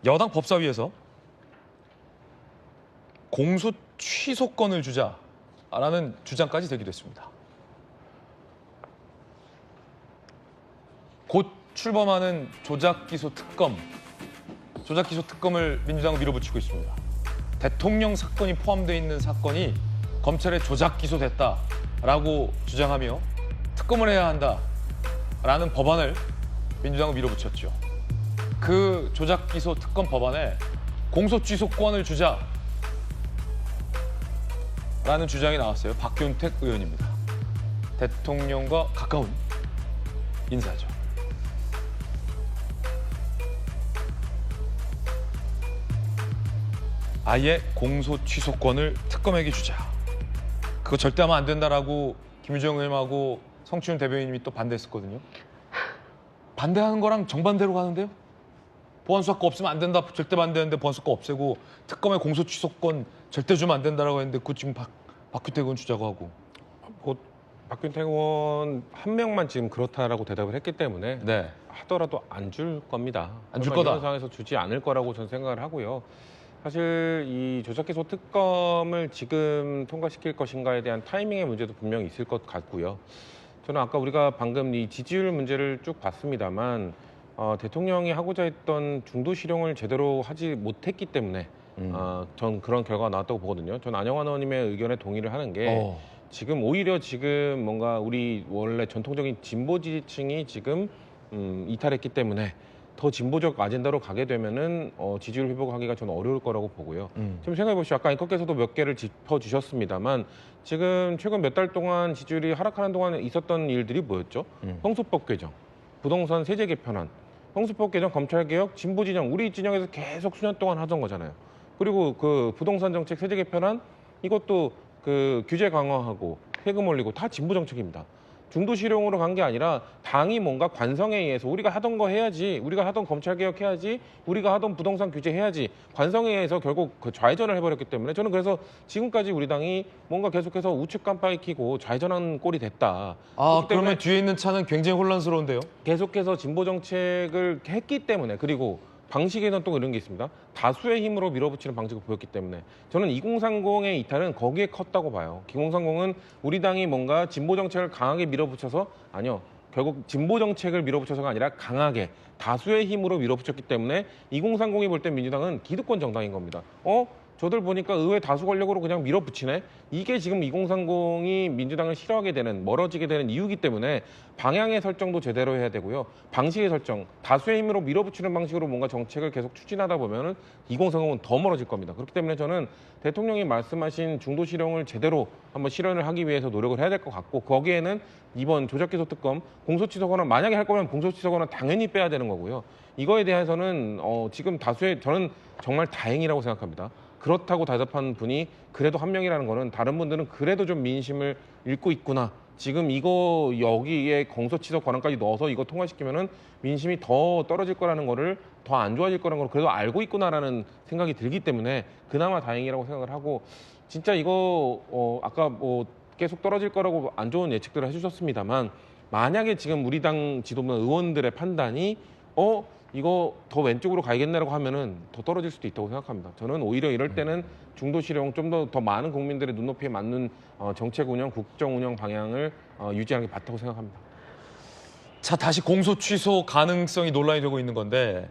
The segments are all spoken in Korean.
여당 법사위에서 공소 취소권을 주자라는 주장까지 되기도 했습니다. 곧 출범하는 조작기소 특검을 민주당은 밀어붙이고 있습니다. 대통령 사건이 포함되어 있는 사건이 검찰에 조작 기소됐다라고 주장하며 특검을 해야 한다라는 법안을 민주당은 밀어붙였죠. 그 조작 기소 특검 법안에 공소 취소권을 주자라는 주장이 나왔어요. 박균택 의원입니다. 대통령과 가까운 인사죠. 아예 공소 취소권을 특검에게 주자. 그거 절대 하면 안 된다라고 김유정 의원하고 성추윤 대변인님이 또 반대했었거든요. 반대하는 거랑 정반대로 가는데요. 보안수사권 없으면 안 된다. 절대 반대했는데 보안수사권 없애고 특검의 공소 취소권 절대 주면 안 된다라고 했는데 그 지금 박균택 의원 주자고 하고. 박균택 의원 한 명만 지금 그렇다라고 대답을 했기 때문에 네. 하더라도 안 줄 겁니다. 안 줄 거다. 이런 상황에서 주지 않을 거라고 저는 생각을 하고요. 사실 이 조작기소 특검을 지금 통과시킬 것인가에 대한 타이밍의 문제도 분명히 있을 것 같고요. 저는 아까 우리가 방금 이 지지율 문제를 쭉 봤습니다만 대통령이 하고자 했던 중도 실용을 제대로 하지 못했기 때문에 전 그런 결과가 나왔다고 보거든요. 전 안영환 의원님의 의견에 동의를 하는 게 지금 오히려 지금 뭔가 우리 원래 전통적인 진보 지지층이 지금 이탈했기 때문에 더 진보적 아젠다로 가게 되면은 지지율 회복하기가 저는 어려울 거라고 보고요. 지금 생각해 보시죠. 아까 앵커께서도 몇 개를 짚어주셨습니다만 지금 최근 몇 달 동안 지지율이 하락하는 동안 있었던 일들이 뭐였죠? 형소법 개정, 부동산 세제 개편안, 형소법 개정, 검찰 개혁, 진보 진영, 우리 진영에서 계속 수년 동안 하던 거잖아요. 그리고 그 부동산 정책 세제 개편안 이것도 그 규제 강화하고 세금 올리고 다 진보 정책입니다. 중도 실용으로 간 게 아니라 당이 뭔가 관성에 의해서 우리가 하던 거 해야지, 우리가 하던 검찰 개혁해야지, 우리가 하던 부동산 규제 해야지 관성에 의해서 결국 그 좌회전을 해버렸기 때문에 저는 그래서 지금까지 우리 당이 뭔가 계속해서 우측 깜빡이 켜고 좌회전한 꼴이 됐다. 그러면 뒤에 있는 차는 굉장히 혼란스러운데요. 계속해서 진보 정책을 했기 때문에 그리고 방식에는 또 이런 게 있습니다. 다수의 힘으로 밀어붙이는 방식을 보였기 때문에 저는 2030의 이탈은 거기에 컸다고 봐요. 2030은 우리 당이 뭔가 진보 정책을 강하게 밀어붙여서 아니요. 결국 진보 정책을 밀어붙여서가 아니라 강하게 다수의 힘으로 밀어붙였기 때문에 2030이 볼 때 민주당은 기득권 정당인 겁니다. 저들 보니까 의회 다수 권력으로 그냥 밀어붙이네. 이게 지금 2030이 민주당을 싫어하게 되는, 멀어지게 되는 이유이기 때문에 방향의 설정도 제대로 해야 되고요. 방식의 설정, 다수의 힘으로 밀어붙이는 방식으로 뭔가 정책을 계속 추진하다 보면은 2030은 더 멀어질 겁니다. 그렇기 때문에 저는 대통령이 말씀하신 중도 실용을 제대로 한번 실현을 하기 위해서 노력을 해야 될 것 같고 거기에는 이번 조작기소 특검, 공소취소권은 만약에 할 거면 공소취소권은 당연히 빼야 되는 거고요. 이거에 대해서는 지금 다수의 저는 정말 다행이라고 생각합니다. 그렇다고 대답한 분이 그래도 한 명이라는 거는 다른 분들은 그래도 좀 민심을 읽고 있구나. 지금 이거 여기에 공소취소 권한까지 넣어서 이거 통과시키면은 민심이 더 떨어질 거라는 거를 더 안 좋아질 거라는 걸 그래도 알고 있구나라는 생각이 들기 때문에 그나마 다행이라고 생각을 하고 진짜 이거 아까 뭐 계속 떨어질 거라고 안 좋은 예측들을 해주셨습니다만 만약에 지금 우리 당 지도부 의원들의 판단이 이거 더 왼쪽으로 가야겠네라고 하면은 더 떨어질 수도 있다고 생각합니다. 저는 오히려 이럴 때는 중도 실용 좀 더 많은 국민들의 눈높이에 맞는 정책 운영, 국정 운영 방향을 유지하는 게 맞다고 생각합니다. 자, 다시 공소 취소 가능성이 논란이 되고 있는 건데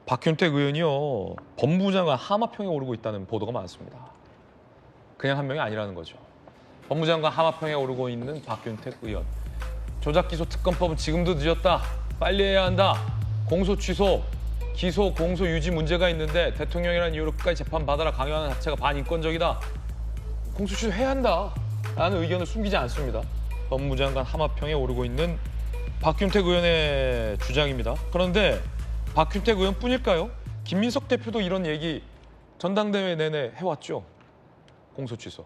박균택 의원이요. 법무부 장관 하마평에 오르고 있다는 보도가 많습니다. 그냥 한 명이 아니라는 거죠. 법무부 장관 하마평에 오르고 있는 박균택 의원. 조작기소 특검법은 지금도 늦었다. 빨리 해야 한다. 공소 취소, 기소, 공소 유지 문제가 있는데 대통령이라는 이유로 끝까지 재판받아라 강요하는 자체가 반인권적이다. 공소 취소해야 한다. 라는 의견을 숨기지 않습니다. 법무부 장관 하마평에 오르고 있는 박균택 의원의 주장입니다. 그런데 박균택 의원뿐일까요? 김민석 대표도 이런 얘기 전당대회 내내 해왔죠. 공소 취소.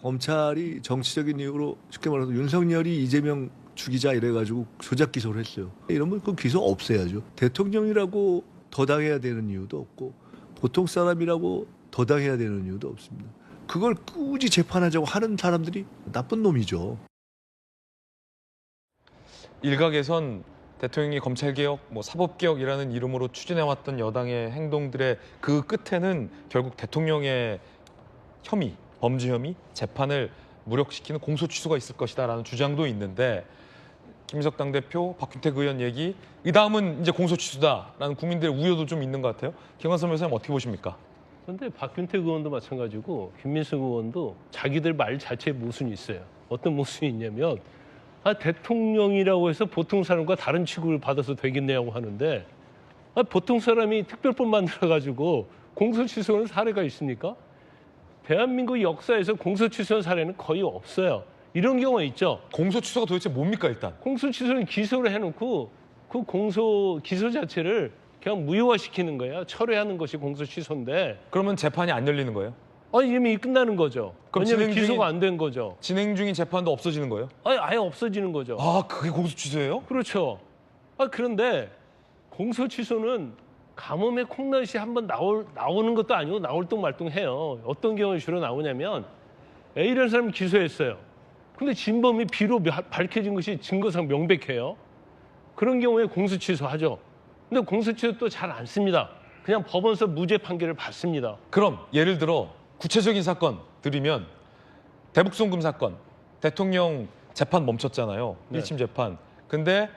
검찰이 정치적인 이유로 쉽게 말해서 윤석열이 이재명 죽이자 이래가지고 조작 기소를 했어요. 이러면 그 기소 없애야죠. 대통령이라고 더 당해야 되는 이유도 없고 보통 사람이라고 더 당해야 되는 이유도 없습니다. 그걸 굳이 재판하자고 하는 사람들이 나쁜 놈이죠. 일각에선 대통령이 검찰개혁, 뭐 사법개혁이라는 이름으로 추진해왔던 여당의 행동들의 그 끝에는 결국 대통령의 혐의, 범죄 혐의, 재판을 무력시키는 공소 취소가 있을 것이다라는 주장도 있는데 김인석 당대표, 박균택 의원 얘기 이 다음은 이제 공소 취소다라는 국민들의 우려도 좀 있는 것 같아요. 김관선 변호사님 어떻게 보십니까? 그런데 박균택 의원도 마찬가지고 김민석 의원도 자기들 말 자체에 모순이 있어요. 어떤 모순이 있냐면 대통령이라고 해서 보통 사람과 다른 취급을 받아서 되겠냐고 하는데 보통 사람이 특별법 만들어가지고 공소 취소하는 사례가 있습니까? 대한민국 역사에서 공소 취소한 사례는 거의 없어요. 이런 경우가 있죠. 공소 취소가 도대체 뭡니까 일단? 공소 취소는 기소를 해놓고 그 기소 자체를 그냥 무효화시키는 거예요. 철회하는 것이 공소 취소인데 그러면 재판이 안 열리는 거예요? 이미 끝나는 거죠. 그럼 왜냐하면 진행 중인- 기소가 안 된 거죠. 진행 중인 재판도 없어지는 거예요? 아예 없어지는 거죠. 아, 그게 공소 취소예요? 그렇죠. 그런데 공소 취소는 가뭄에 콩나시 한번 나오는 것도 아니고 나올뚱말뚱해요. 어떤 경우에 주로 나오냐면 A라는 사람을 기소했어요. 근데 진범이 B로 밝혀진 것이 증거상 명백해요. 그런 경우에 공소 취소하죠. 근데 공소 취소 또 잘 안 씁니다. 그냥 법원에서 무죄 판결을 받습니다. 그럼 예를 들어 구체적인 사건 드리면 대북송금 사건 대통령 재판 멈췄잖아요. 네. 1심 재판. 근데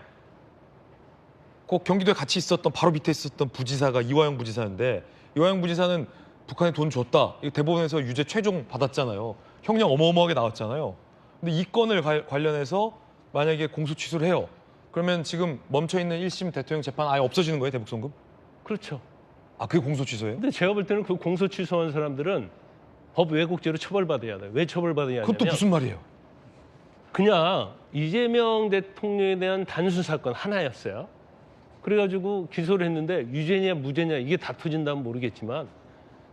그 경기도에 같이 있었던 바로 밑에 있었던 부지사가 이화영 부지사인데 이화영 부지사는 북한에 돈 줬다. 이거 대법원에서 유죄 최종 받았잖아요. 형량 어마어마하게 나왔잖아요. 근데 이 건을 관련해서 만약에 공소 취소를 해요. 그러면 지금 멈춰있는 1심 대통령 재판 아예 없어지는 거예요, 대북송금? 그렇죠. 아, 그게 공소 취소예요? 근데 제가 볼 때는 그 공소 취소한 사람들은 법 왜곡죄로 처벌받아야 돼요. 왜 처벌받아야 그건 또 하냐면 무슨 말이에요? 그냥 이재명 대통령에 대한 단순 사건 하나였어요. 그래가지고 기소를 했는데 유죄냐 무죄냐 이게 다투진다면 모르겠지만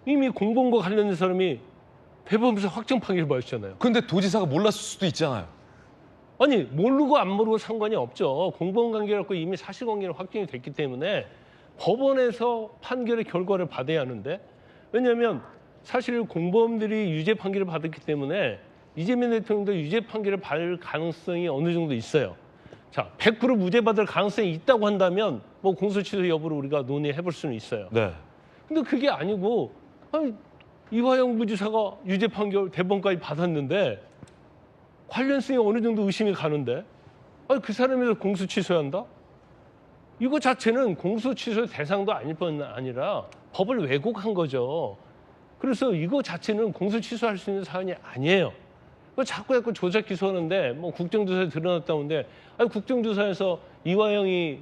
이미 공범과 관련된 사람이 대법원에서 확정 판결을 받았잖아요. 근데 도지사가 몰랐을 수도 있잖아요. 아니 모르고 안 모르고 상관이 없죠. 공범 관계라고 이미 사실관계는 확정이 됐기 때문에 법원에서 판결의 결과를 받아야 하는데 왜냐하면 사실 공범들이 유죄 판결을 받았기 때문에 이재명 대통령도 유죄 판결을 받을 가능성이 어느 정도 있어요. 자, 100% 무죄 받을 가능성이 있다고 한다면 뭐 공소 취소 여부를 우리가 논의해 볼 수는 있어요. 네. 근데 그게 아니고 이화영 부지사가 유죄 판결 대법원까지 받았는데 관련성이 어느 정도 의심이 가는데 그 사람에서 공소 취소해야 한다? 이거 자체는 공소 취소 대상도 아닐 뿐 아니라 법을 왜곡한 거죠. 그래서 이거 자체는 공소 취소할 수 있는 사안이 아니에요. 자꾸 조작 기소하는데 뭐 국정조사에 드러났다는데 국정조사에서 이화영이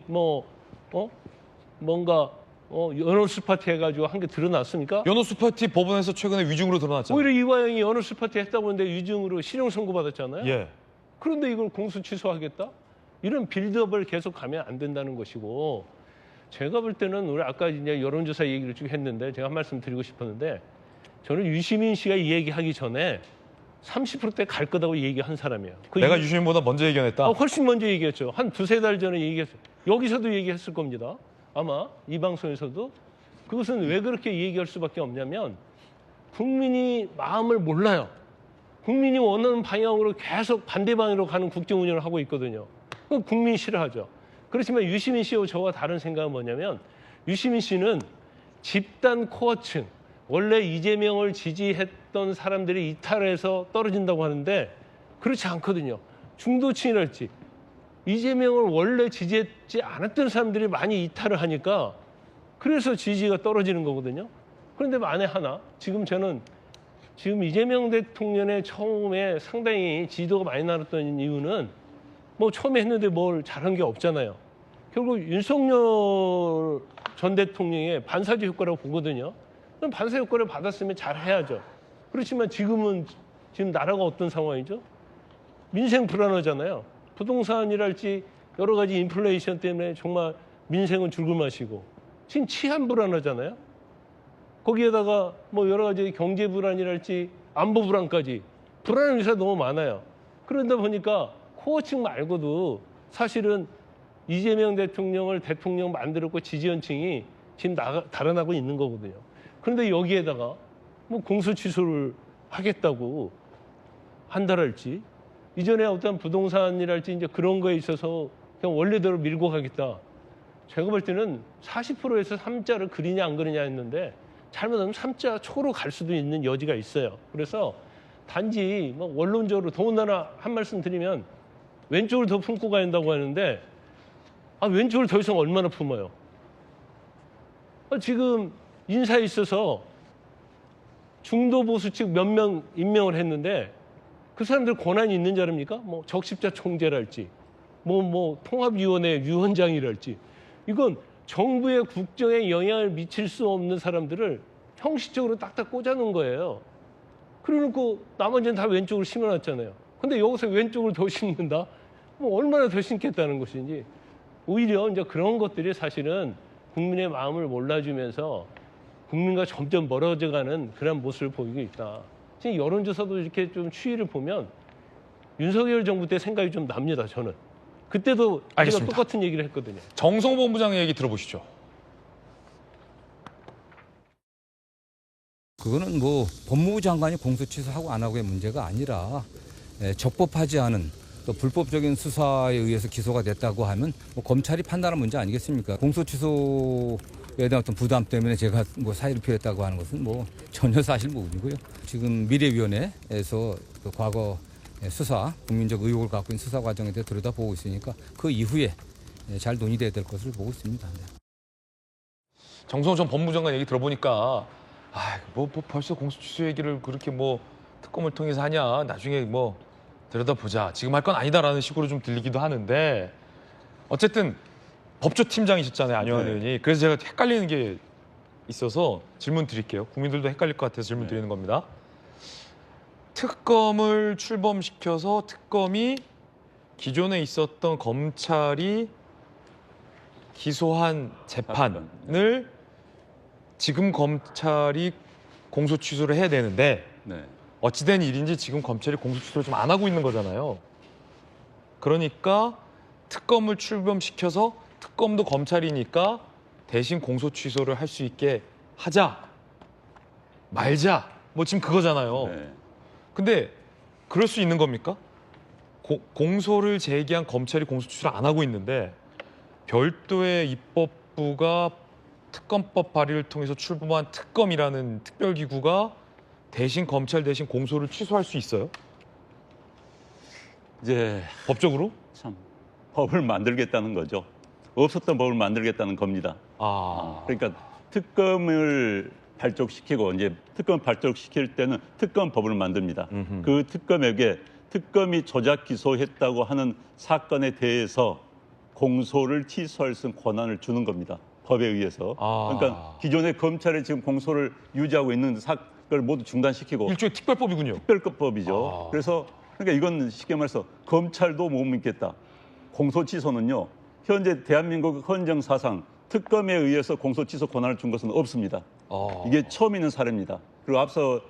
뭔가 연호스 파티 해가지고 한 게 드러났습니까? 연호수 파티 법원에서 최근에 위중으로 드러났잖아요. 오히려 이화영이 연호스 파티 했다고 하는데 위증으로 실형 선고받았잖아요. 예. 그런데 이걸 공소 취소하겠다? 이런 빌드업을 계속 가면 안 된다는 것이고 제가 볼 때는 우리 아까 이제 여론조사 얘기를 쭉 했는데 제가 한 말씀 드리고 싶었는데 저는 유시민 씨가 이 얘기하기 전에 30%대 갈 거다고 얘기한 사람이에요. 내가 유시민보다 먼저 얘기했다. 훨씬 먼저 얘기했죠. 한 두세 달 전에 얘기했어요. 여기서도 얘기했을 겁니다. 아마 이 방송에서도. 그것은 왜 그렇게 얘기할 수밖에 없냐면 국민이 마음을 몰라요. 국민이 원하는 방향으로 계속 반대 방향으로 가는 국정 운영을 하고 있거든요. 그럼 국민이 싫어하죠. 그렇지만 유시민 씨와 저와 다른 생각은 뭐냐면 유시민 씨는 집단 코어층, 원래 이재명을 지지했던 사람들이 이탈해서 떨어진다고 하는데 그렇지 않거든요. 중도층이랄지 이재명을 원래 지지했지 않았던 사람들이 많이 이탈을 하니까 그래서 지지가 떨어지는 거거든요. 그런데 만에 하나 지금 이재명 대통령의 처음에 상당히 지지도가 많이 나왔던 이유는 뭐 처음에 했는데 뭘 잘한 게 없잖아요. 결국 윤석열 전 대통령의 반사적 효과라고 보거든요. 그럼 반사 효과를 받았으면 잘 해야죠. 그렇지만 지금 나라가 어떤 상황이죠? 민생 불안하잖아요. 부동산이랄지 여러 가지 인플레이션 때문에 정말 민생은 죽을 맛이고 지금 치안 불안하잖아요. 거기에다가 뭐 여러 가지 경제 불안이랄지 안보 불안까지 불안한 요소가 너무 많아요. 그러다 보니까 코어층 말고도 사실은 이재명 대통령을 대통령 만들었고 지지연층이 지금 달아나고 있는 거거든요. 그런데 여기에다가 뭐 공소 취소를 하겠다고 한다랄지 이전에 어떤 부동산이랄지 이제 그런 거에 있어서 그냥 원래대로 밀고 가겠다. 제가 볼 때는 40%에서 3자를 그리냐 안 그리냐 했는데 잘못하면 3자 초로 갈 수도 있는 여지가 있어요. 그래서 단지 뭐 원론적으로 더군다나 한 말씀 드리면 왼쪽을 더 품고 가야 한다고 하는데 왼쪽을 더 이상 얼마나 품어요? 지금 인사에 있어서 중도 보수 측 몇 명 임명을 했는데 그 사람들 권한이 있는 자랍니까? 뭐 적십자 총재랄지 뭐 통합위원회 위원장이랄지 이건 정부의 국정에 영향을 미칠 수 없는 사람들을 형식적으로 딱딱 꽂아놓은 거예요. 그러놓고 나머지는 다 왼쪽을 심어놨잖아요. 근데 여기서 왼쪽을 더 심는다? 뭐 얼마나 더 심겠다는 것인지 오히려 이제 그런 것들이 사실은 국민의 마음을 몰라주면서 국민과 점점 멀어져가는 그런 모습을 보이고 있다. 지금 여론조사도 이렇게 좀 추이를 보면 윤석열 정부 때 생각이 좀 납니다. 저는 그때도 제가 알겠습니다. 똑같은 얘기를 했거든요. 정성호 본부장 얘기 들어보시죠. 그거는 뭐 법무부 장관이 공소 취소하고 안 하고의 문제가 아니라 적법하지 않은 또 불법적인 수사에 의해서 기소가 됐다고 하면 뭐 검찰이 판단할 문제 아니겠습니까? 공소 취소에 대한 어떤 부담 때문에 제가 뭐 사의를 표했다고 하는 것은 뭐 전혀 사실 무근이고요. 지금 미래위원회에서 그 과거 수사, 국민적 의혹을 갖고 있는 수사 과정에 대해 들여다보고 있으니까 그 이후에 잘 논의돼야 될 것을 보고 있습니다. 정성호 전 법무장관 얘기 들어보니까 뭐 벌써 공소 취소 얘기를 그렇게 뭐 특검을 통해서 하냐, 나중에 뭐 들여다보자, 지금 할 건 아니다라는 식으로 좀 들리기도 하는데 어쨌든 법조팀장이셨잖아요, 안효한 의원이. 그래서 제가 헷갈리는 게 있어서 질문 드릴게요. 국민들도 헷갈릴 것 같아서 질문 드리는 겁니다. 특검을 출범시켜서 특검이 기존에 있었던 검찰이 기소한 재판을 지금 검찰이 공소 취소를 해야 되는데 어찌된 일인지 지금 검찰이 공소 취소를 좀 안 하고 있는 거잖아요. 그러니까 특검을 출범시켜서 특검도 검찰이니까 대신 공소 취소를 할 수 있게 하자, 말자, 뭐 지금 그거잖아요. 근데 그럴 수 있는 겁니까? 공소를 제기한 검찰이 공소 취소를 안 하고 있는데 별도의 입법부가 특검법 발의를 통해서 출범한 특검이라는 특별기구가 대신 검찰 대신 공소를 취소할 수 있어요? 이제 법적으로? 참 법을 만들겠다는 거죠. 없었던 법을 만들겠다는 겁니다. 아, 그러니까 특검을 발족시키고 이제 특검 발족시킬 때는 특검법을 만듭니다. 그 특검에게 특검이 조작 기소했다고 하는 사건에 대해서 공소를 취소할 수 있는 권한을 주는 겁니다. 법에 의해서. 그러니까 기존의 검찰이 지금 공소를 유지하고 있는 사건을 모두 중단시키고 일종의 특별법이군요. 특별법이죠. 그래서 그러니까 이건 쉽게 말해서 검찰도 못 믿겠다. 공소 취소는요. 현재 대한민국 헌정 사상 특검에 의해서 공소 취소 권한을 준 것은 없습니다. 이게 처음 있는 사례입니다. 그리고 앞서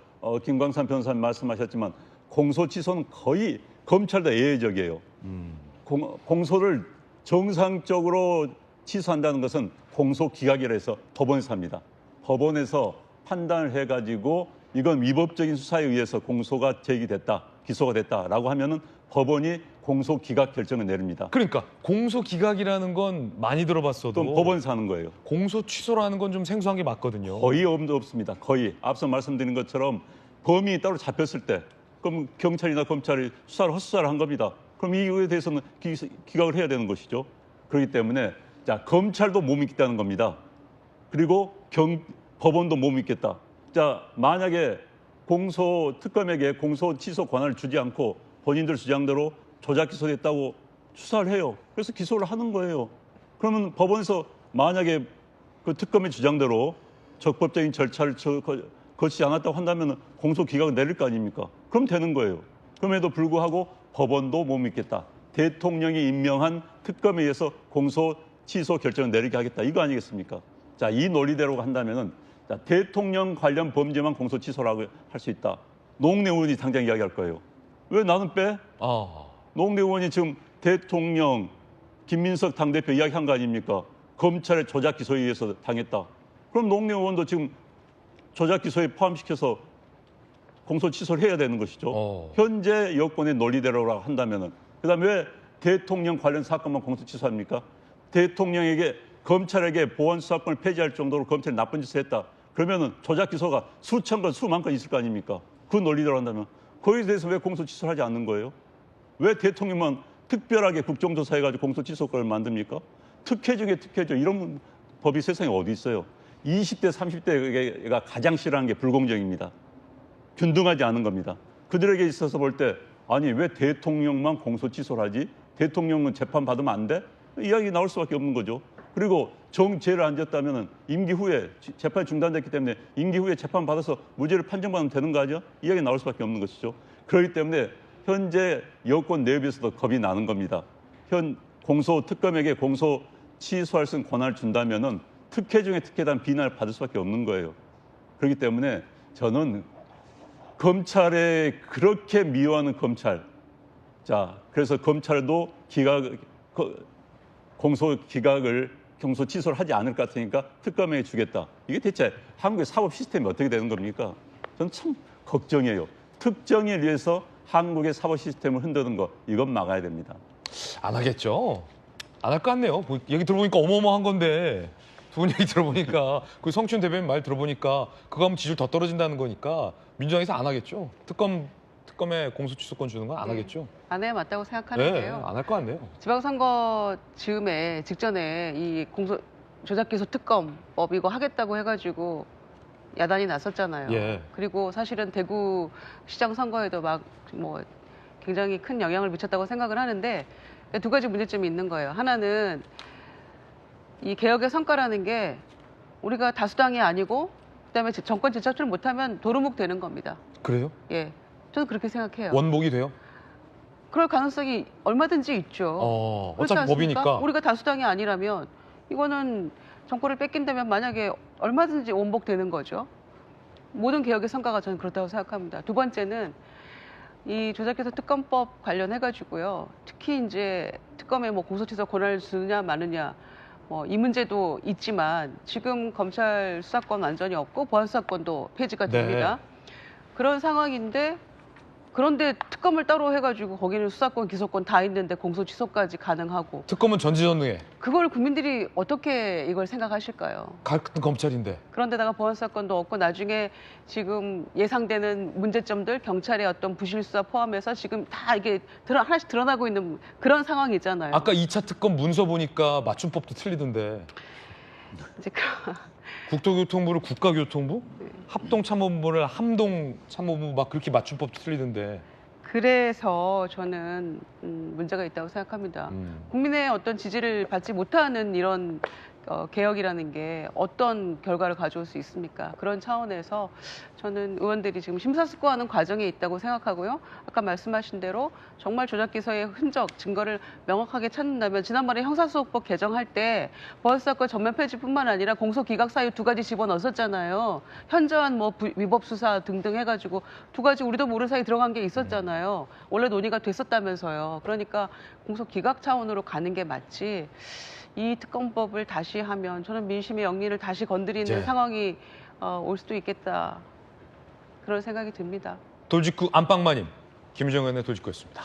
김광삼 변호사님 말씀하셨지만 공소 취소는 거의 검찰도 예외적이에요. 공소를 정상적으로 취소한다는 것은 공소 기각이라 해서 법원에서 합니다. 법원에서 판단을 해가지고 이건 위법적인 수사에 의해서 공소가 제기됐다, 기소가 됐다라고 하면은 법원이 공소 기각 결정을 내립니다. 그러니까 공소 기각이라는 건 많이 들어봤어도 또 법원에서 하는 거예요. 공소 취소라는 건 좀 생소한 게 맞거든요. 거의 없습니다. 거의 앞서 말씀드린 것처럼 범인이 따로 잡혔을 때 그럼 경찰이나 검찰이 수사를 헛수사를 한 겁니다. 그럼 이거에 대해서는 기각을 해야 되는 것이죠. 그렇기 때문에 자 검찰도 못 믿겠다는 겁니다. 그리고 법원도 못 믿겠다. 자 만약에 특검에게 공소 취소 권한을 주지 않고 본인들 주장대로 조작 기소됐다고 수사를 해요. 그래서 기소를 하는 거예요. 그러면 법원에서 만약에 그 특검의 주장대로 적법적인 절차를 거치지 않았다고 한다면 공소 기각을 내릴 거 아닙니까? 그럼 되는 거예요. 그럼에도 불구하고 법원도 못 믿겠다. 대통령이 임명한 특검에 의해서 공소 취소 결정을 내리게 하겠다. 이거 아니겠습니까? 자, 이 논리대로 한다면은 자, 대통령 관련 범죄만 공소 취소라고 할 수 있다. 노웅래 의원이 당장 이야기할 거예요. 왜 나는 빼? 노웅래 의원이 지금 대통령 김민석 당대표 이야기한 거 아닙니까? 검찰의 조작 기소에 의해서 당했다. 그럼 노웅래 의원도 지금 조작 기소에 포함시켜서 공소 취소를 해야 되는 것이죠. 현재 여권의 논리대로라고 한다면은 그다음에 왜 대통령 관련 사건만 공소 취소합니까? 대통령에게 검찰에게 보안 수사권을 폐지할 정도로 검찰이 나쁜 짓을 했다. 그러면은 조작 기소가 수천 건, 수만 건 있을 거 아닙니까? 그 논리대로 한다면 거기에 대해서 왜 공소 취소를 하지 않는 거예요? 왜 대통령만 특별하게 국정조사해가지고 공소 취소권을 만듭니까? 특혜 중에 특혜죠. 이런 법이 세상에 어디 있어요? 20대, 30대가 가장 싫어하는 게 불공정입니다. 균등하지 않은 겁니다. 그들에게 있어서 볼 때 아니 왜 대통령만 공소 취소를 하지? 대통령은 재판 받으면 안 돼? 이야기 나올 수밖에 없는 거죠. 그리고 정죄를 안 졌다면 임기 후에 재판이 중단됐기 때문에 임기 후에 재판 받아서 무죄를 판정받으면 되는 거 아니야? 이야기 나올 수밖에 없는 것이죠. 그렇기 때문에 현재 여권 내부에서도 겁이 나는 겁니다. 현 공소 특검에게 공소 취소할 수 있는 권한을 준다면은 특혜 중에 특혜단 비난을 받을 수밖에 없는 거예요. 그렇기 때문에 저는 검찰에 그렇게 미워하는 검찰, 자 그래서 검찰도 공소 취소를 하지 않을 것 같으니까 특검에 주겠다. 이게 대체 한국의 사법 시스템이 어떻게 되는 겁니까? 저는 참 걱정이에요. 특정에 의해서 한국의 사법 시스템을 흔드는 거 이건 막아야 됩니다. 안 하겠죠. 안 할 것 같네요. 얘기 들어보니까 어마어마한 건데 두 분 얘기 들어보니까 그 성춘 대변인 말 들어보니까 그거 하면 지지율 더 떨어진다는 거니까 민주당에서 안 하겠죠. 특검에 공소취소권 주는 건 안 하겠죠. 안 해야 맞다고 생각하는데요. 안 할 것 같네요. 지방선거 직전에 이 조작기소 특검법 이거 하겠다고 해가지고 야단이 났었잖아요. 예. 그리고 사실은 대구 시장 선거에도 막 뭐 굉장히 큰 영향을 미쳤다고 생각을 하는데 두 가지 문제점이 있는 거예요. 하나는 이 개혁의 성과라는 게 우리가 다수당이 아니고 그다음에 정권 재창출을 못하면 도루묵 되는 겁니다. 그래요? 예, 저는 그렇게 생각해요. 원복이 돼요? 그럴 가능성이 얼마든지 있죠. 그렇지 어차피 않습니까? 법이니까. 우리가 다수당이 아니라면 이거는 정권을 뺏긴다면 만약에 얼마든지 원복되는 거죠. 모든 개혁의 성과가 저는 그렇다고 생각합니다. 두 번째는 이 조작기소 특검법 관련해가지고요. 특히 이제 특검에 뭐 공소취소 권한을 주느냐 마느냐 뭐 이 문제도 있지만 지금 검찰 수사권 완전히 없고 보안 수사권도 폐지가 됩니다. 그런 상황인데 그런데 특검을 따로 해가지고 거기는 수사권, 기소권 다 있는데 공소 취소까지 가능하고 특검은 전지전능해. 그걸 국민들이 어떻게 이걸 생각하실까요? 같은 검찰인데. 그런데다가 보안 수사권도 없고 나중에 지금 예상되는 문제점들 경찰의 어떤 부실 수사 포함해서 지금 다 이게 하나씩 드러나고 있는 그런 상황이잖아요. 아까 2차 특검 문서 보니까 맞춤법도 틀리던데. 이제 국토교통부를 국가교통부, 합동참모본부를 함동참모본부 막 그렇게 맞춤법도 틀리던데. 그래서 저는 문제가 있다고 생각합니다. 국민의 어떤 지지를 받지 못하는 이런 개혁이라는 게 어떤 결과를 가져올 수 있습니까? 그런 차원에서 저는 의원들이 지금 심사숙고하는 과정에 있다고 생각하고요. 아까 말씀하신 대로 정말 조작기소의 흔적, 증거를 명확하게 찾는다면 지난번에 형사소송법 개정할 때 보안수사권 전면 폐지뿐만 아니라 공소기각 사유 두 가지 집어넣었었잖아요. 현저한 뭐 위법 수사 등등 해가지고 두 가지 우리도 모르는 사이 들어간 게 있었잖아요. 원래 논의가 됐었다면서요. 그러니까 공소기각 차원으로 가는 게 맞지. 이 특검법을 다시 하면 저는 민심의 영리를 다시 건드리는 상황이 올 수도 있겠다. 그런 생각이 듭니다. 돌직구 안방마님, 김정은의 돌직구였습니다.